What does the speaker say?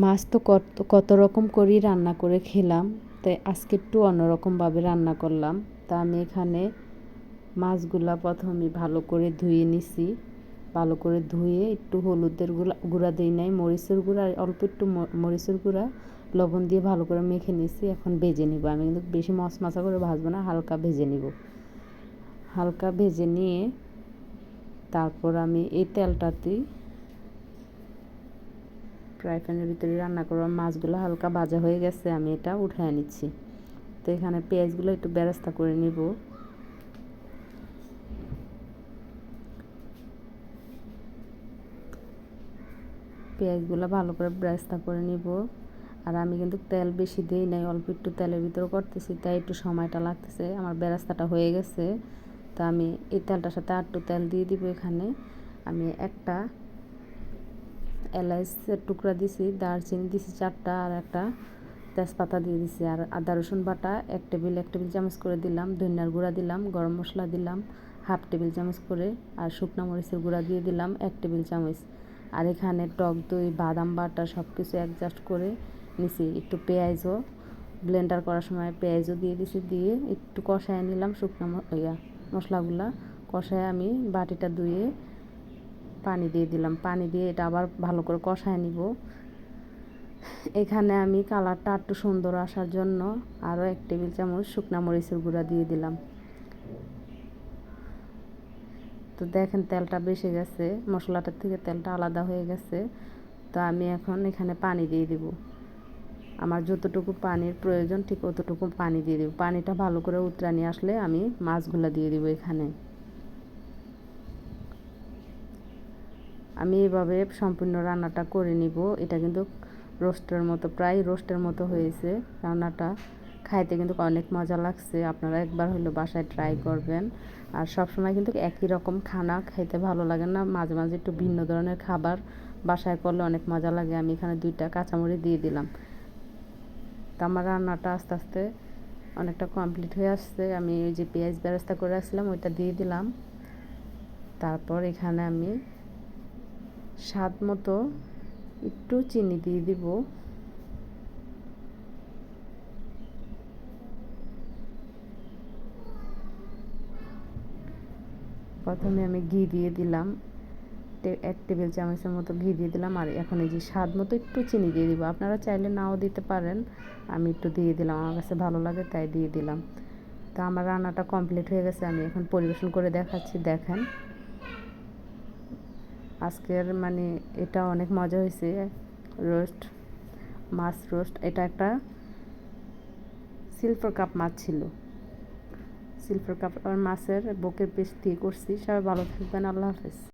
মাছ তো কত কত রকম করেই রান্না করে খেলাম, তাই আজকে একটু অন্যরকমভাবে রান্না করলাম। তা আমি এখানে মাছগুলা প্রথমে ভালো করে ধুয়ে নিছি। ভালো করে ধুয়ে একটু হলুদের গুঁড়া দিই নাই, মরিচের গুঁড়া আর অল্প একটু মরিচের গুঁড়া লবণ দিয়ে ভালো করে মেখে নিছি। এখন ভেজে নিব। আমি কিন্তু বেশি মশমশা করে ভাজবো না, হালকা ভেজে নিব। হালকা ভেজে নিয়ে তারপর আমি এই তেলটাতেই ফ্রাই প্যানের ভিতরে রান্না করব। মাছগুলো হালকা ভাজা হয়ে গেছে, আমি এটা উঠায় নিচ্ছি। তো এখানে পেঁয়াজগুলো একটু বেরেস্তা করে নিব। পেঁয়াজগুলো ভালো করে বেরেস্তা করে নিব। আর আমি কিন্তু তেল বেশি দিই নাই, অল্প একটু তেলের ভিতরে করতেছি, তাই একটু সময়টা লাগতেছে। আমার বেরেস্তাটা হয়ে গেছে। তো আমি এই তেলটার সাথে আর একটু তেল দিয়ে দিব। এখানে আমি একটা এলাচের টুকরা দিছি, দারচিনি দিছি 4টা, আর একটা তেজপাতা দিয়ে দিছি। আর আদা রসুন বাটা 1 টেবিল চামচ করে দিলাম। ধনিয়ার গুঁড়া দিলাম, গরম মশলা দিলাম 1/2 টেবিল চামচ করে, আর শুকনো মরিচের গুঁড়া দিয়ে দিলাম 1 টেবিল চামচ। আর এখানে টক দই, বাদাম বাটা সব কিছু অ্যাডজাস্ট করে নিছি। একটু পেঁয়াজও ব্লেন্ডার করার সময় পেঁয়াজও দিয়ে দিছি, দিয়ে একটু কষায় নিলাম। শুকনো মশলাগুলা কষায় আমি বাটিটা ধুয়ে পানি দিয়ে দিলাম। পানি দিয়ে এটা আবার ভালো করে কষায় নিব। এখানে আমি কালারটা একটু সুন্দর আসার জন্য আরও 1 টেবিল চামচ শুকনো মরিচের গুঁড়া দিয়ে দিলাম। তো দেখেন তেলটা বেশি গেছে, মশলাটার থেকে তেলটা আলাদা হয়ে গেছে। তো আমি এখন এখানে পানি দিয়ে দিব। আমার যতটুকু পানির প্রয়োজন ঠিক অতটুকু পানি দিয়ে দিব। পানিটা ভালো করে উতরানি আসলে আমি মাছগুলো দিয়ে দিব। এখানে আমি এভাবে সম্পূর্ণ রান্নাটা করে নিব। এটা কিন্তু রোস্টের মতো, প্রায় রোস্টের মতো হয়েছে। রান্নাটা খাইতে কিন্তু অনেক মজা লাগছে। আপনারা একবার হলো বাসায় ট্রাই করবেন। আর সবসময় কিন্তু একই রকম খানা খাইতে ভালো লাগে না, মাঝে মাঝে একটু ভিন্ন ধরনের খাবার বাসায় করলে অনেক মজা লাগে। আমি এখানে 2টা কাঁচামরিচ দিয়ে দিলাম। তো আমার রান্নাটা আস্তে আস্তে অনেকটা কমপ্লিট হয়ে আসছে। আমি ওই যে পেঁয়াজ বেরেস্তা করে আসছিলাম ওইটা দিয়ে দিলাম। তারপর এখানে আমি স্বাদ মতো একটু চিনি দিয়ে দিব। প্রথমে আমি ঘি দিয়ে দিলাম, 1 টেবিল চামচের মতো ঘি দিয়ে দিলাম। আর এখন এই যে স্বাদ মতো একটু চিনি দিয়ে দিব। আপনারা চাইলে নাও দিতে পারেন, আমি একটু দিয়ে দিলাম, আমার কাছে ভালো লাগে তাই দিয়ে দিলাম। তো আমার রান্নাটা কমপ্লিট হয়ে গেছে, আমি এখন পরিবেশন করে দেখাচ্ছি। দেখেন আজকের মানে এটা অনেক মজা হয়েছে। রোস্ট, মাছ রোস্ট। এটা একটা সিলভার কাপ মাছ ছিল। সিলভার কাপ মাছের বুকের পিস দিয়ে করছি। সবাই ভালো থাকবেন, আল্লাহ হাফেজ।